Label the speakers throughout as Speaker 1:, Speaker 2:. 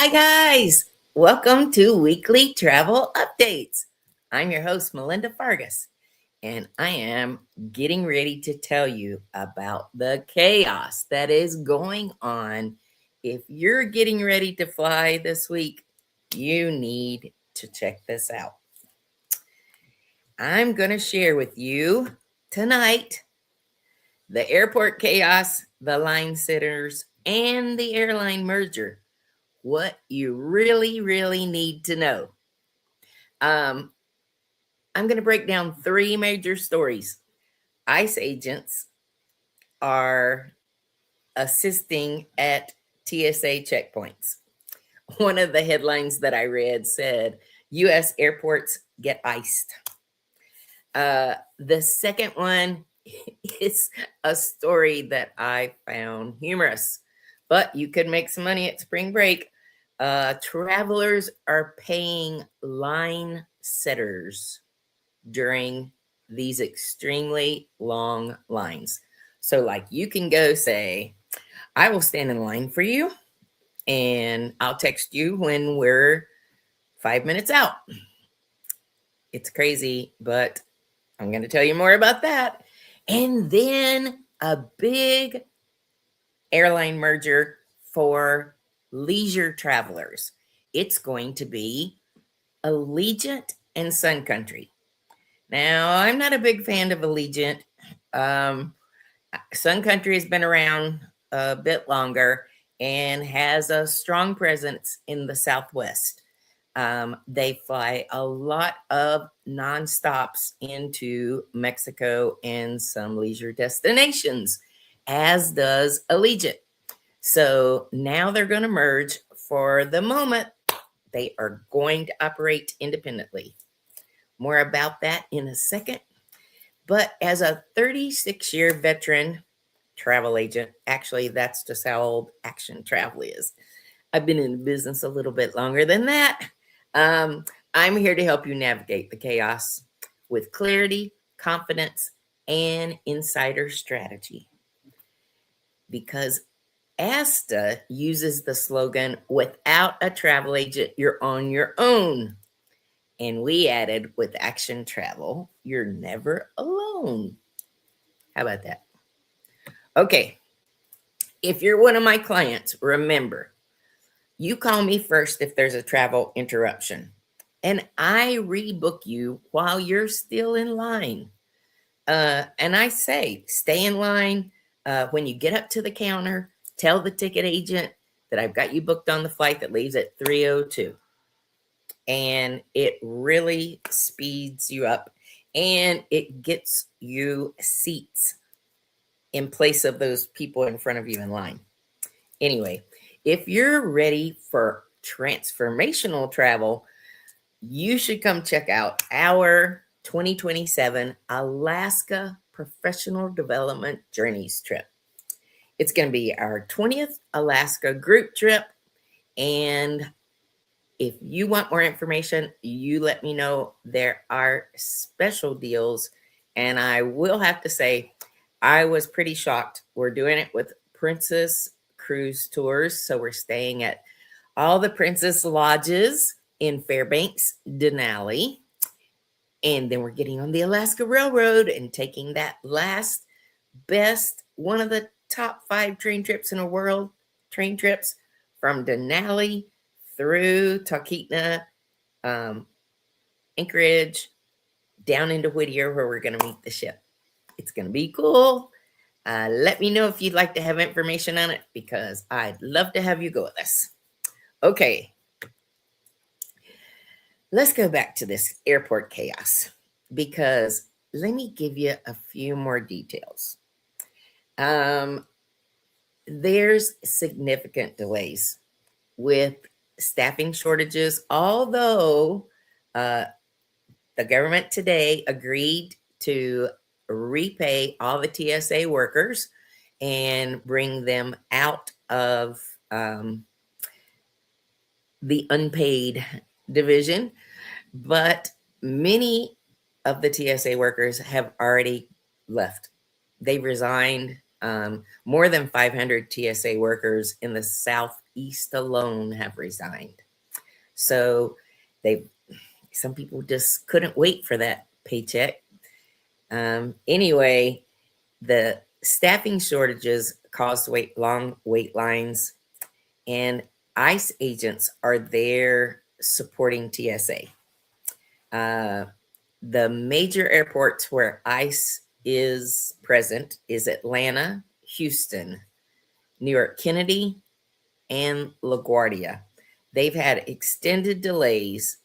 Speaker 1: Hi, guys. Welcome to Weekly Travel Updates. I'm your host, Melinda Fargus, and I am getting ready to tell you about the chaos that is going on. If you're getting ready to fly this week, you need to check this out. I'm going to share with you tonight the airport chaos, the line sitters, and the airline merger. What you really need to know. Um, I'm going to break down three major stories. ICE agents are assisting at TSA checkpoints. One of the headlines that I read said, U.S. airports get iced. The second one is a story that I found humorous, but you could make some money at spring break. Travelers are paying line setters during these extremely long lines. So, like, you can go say, I will stand in line for you, and I'll text you when we're 5 minutes out. It's crazy, but I'm going to tell you more about that. And then a big airline merger for leisure travelers. It's going to be Allegiant and Sun Country. Now, I'm not a big fan of Allegiant. Sun Country has been around a bit longer and has a strong presence in the Southwest. They fly a lot of nonstops into Mexico and some leisure destinations, as does Allegiant. So now they're going to merge. For the moment, they are going to operate independently. More about that in a second. But as a 36-year veteran travel agent, actually, that's just how old Action Travel is. I've been in the business a little bit longer than that. I'm here to help you navigate the chaos with clarity, confidence, and insider strategy. Because ASTA uses the slogan, without a travel agent, you're on your own. And we added, with Action Travel, you're never alone. How about that? Okay. If you're one of my clients, remember, you call me first if there's a travel interruption, and I rebook you while you're still in line. And I say, stay in line. When you get up to the counter, tell the ticket agent that I've got you booked on the flight that leaves at 3:02. And it really speeds you up, and it gets you seats in place of those people in front of you in line. Anyway, if you're ready for transformational travel, you should come check out our 2027 Alaska Professional Development Journeys trip. It's going to be our 20th Alaska group trip. And if you want more information, you let me know. There are special deals. And I will have to say, I was pretty shocked. We're doing it with Princess Cruise Tours. So we're staying at all the Princess Lodges in Fairbanks, Denali. And then we're getting on the Alaska Railroad and taking that last best, one of the top 5 train trips in the world, train trips from Denali through Talkeetna, Anchorage, down into Whittier, where we're going to meet the ship. It's going to be cool. Let me know if you'd like to have information on it, because I'd love to have you go with us. Okay. Let's go back to this airport chaos, because let me give you a few more details. There's significant delays with staffing shortages, although the government today agreed to repay all the TSA workers and bring them out of the unpaid division. But many of the TSA workers have already left. They resigned. More than 500 TSA workers in the Southeast alone have resigned. So some people just couldn't wait for that paycheck. Anyway, the staffing shortages caused long wait lines, and ICE agents are there supporting TSA. The major airports where ICE is present is Atlanta, Houston, New York Kennedy, and LaGuardia. They've had extended delays,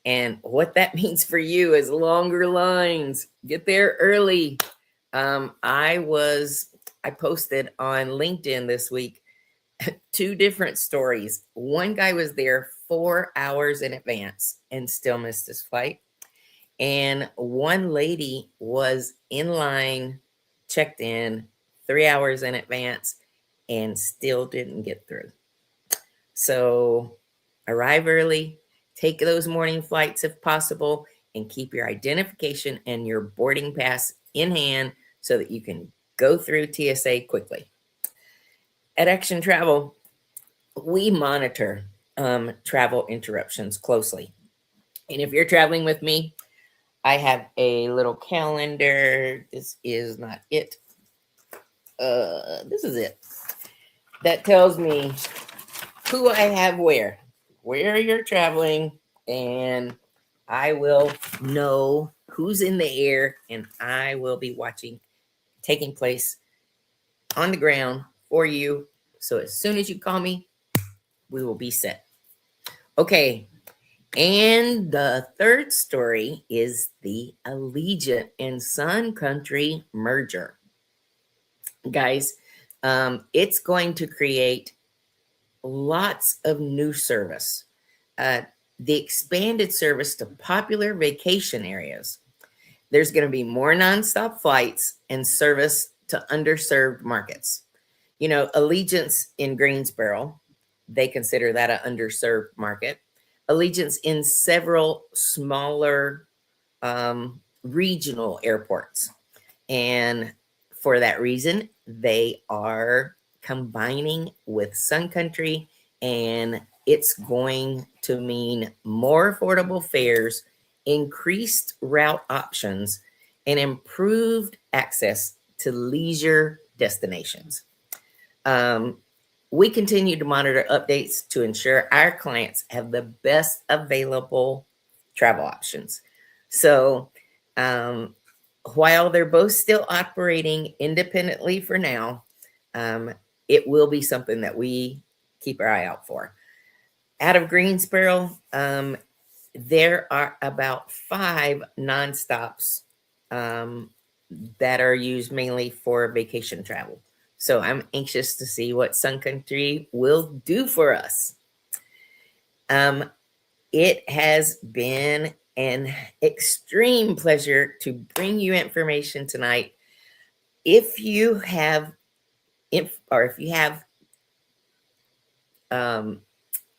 Speaker 1: and what that means for you is longer lines. Get there early. I posted on LinkedIn this week 2 different stories. One guy was there 4 hours in advance and still missed his flight. And one lady was in line, checked in 3 hours in advance, and still didn't get through. So arrive early, take those morning flights if possible, and keep your identification and your boarding pass in hand so that you can go through TSA quickly. At Action Travel, we monitor travel interruptions closely. And if you're traveling with me, I have a little calendar. This is not it. This is it. That tells me who I have where you're traveling, and I will know who's in the air, and I will be watching taking place on the ground for you. So as soon as you call me, we will be set. Okay. And the third story is the Allegiant and Sun Country merger. Guys, it's going to create lots of new service. The expanded service to popular vacation areas. There's going to be more nonstop flights and service to underserved markets. You know, Allegiant's in Greensboro, they consider that an underserved market. Allegiant's in several smaller regional airports. And for that reason, they are combining with Sun Country, and it's going to mean more affordable fares, increased route options, and improved access to leisure destinations. We continue to monitor updates to ensure our clients have the best available travel options. So while they're both still operating independently for now, it will be something that we keep our eye out for. Out of Greensboro, there are about 5 nonstops that are used mainly for vacation travel. So I'm anxious to see what Sun Country will do for us. It has been an extreme pleasure to bring you information tonight. If you have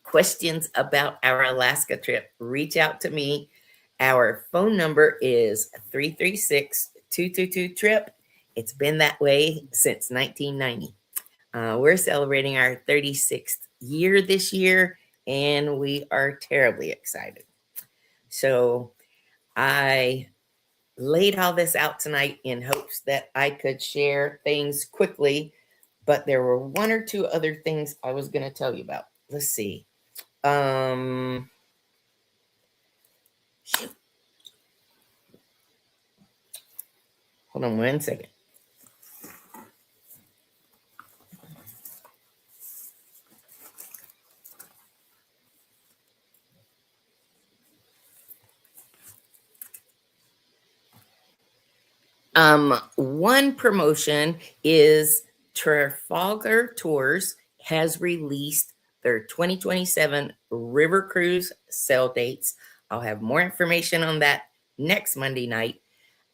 Speaker 1: questions about our Alaska trip, reach out to me. Our phone number is 336-222-TRIP. It's been that way since 1990. We're celebrating our 36th year this year, and we are terribly excited. So I laid all this out tonight in hopes that I could share things quickly, but there were 1 or 2 other things I was going to tell you about. Let's see. Hold on 1 second. One promotion is Trafalgar Tours has released their 2027 River Cruise sale dates. I'll have more information on that next Monday night.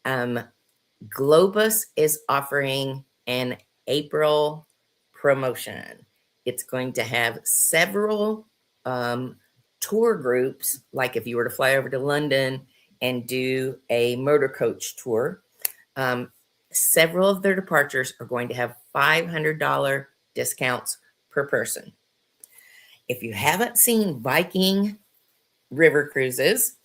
Speaker 1: Globus is offering an April promotion. It's going to have several tour groups, like if you were to fly over to London and do a motor coach tour. Several of their departures are going to have $500 discounts per person. If you haven't seen Viking River Cruises,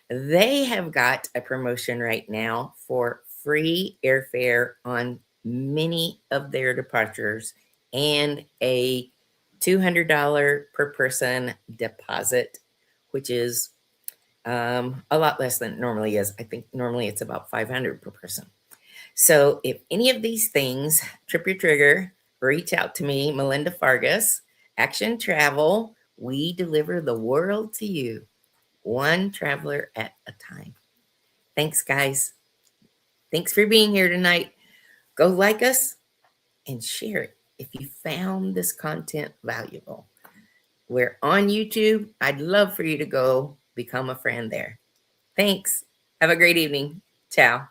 Speaker 1: they have got a promotion right now for free airfare on many of their departures and a $200 per person deposit, which is a lot less than it normally is. I think normally it's about $500 per person. So if any of these things trip your trigger, reach out to me, Melinda Fargas, Action Travel. We deliver the world to you, one traveler at a time. Thanks, guys. Thanks for being here tonight. Go like us and share it if you found this content valuable. We're on YouTube. I'd love for you to go become a friend there. Thanks. Have a great evening. Ciao.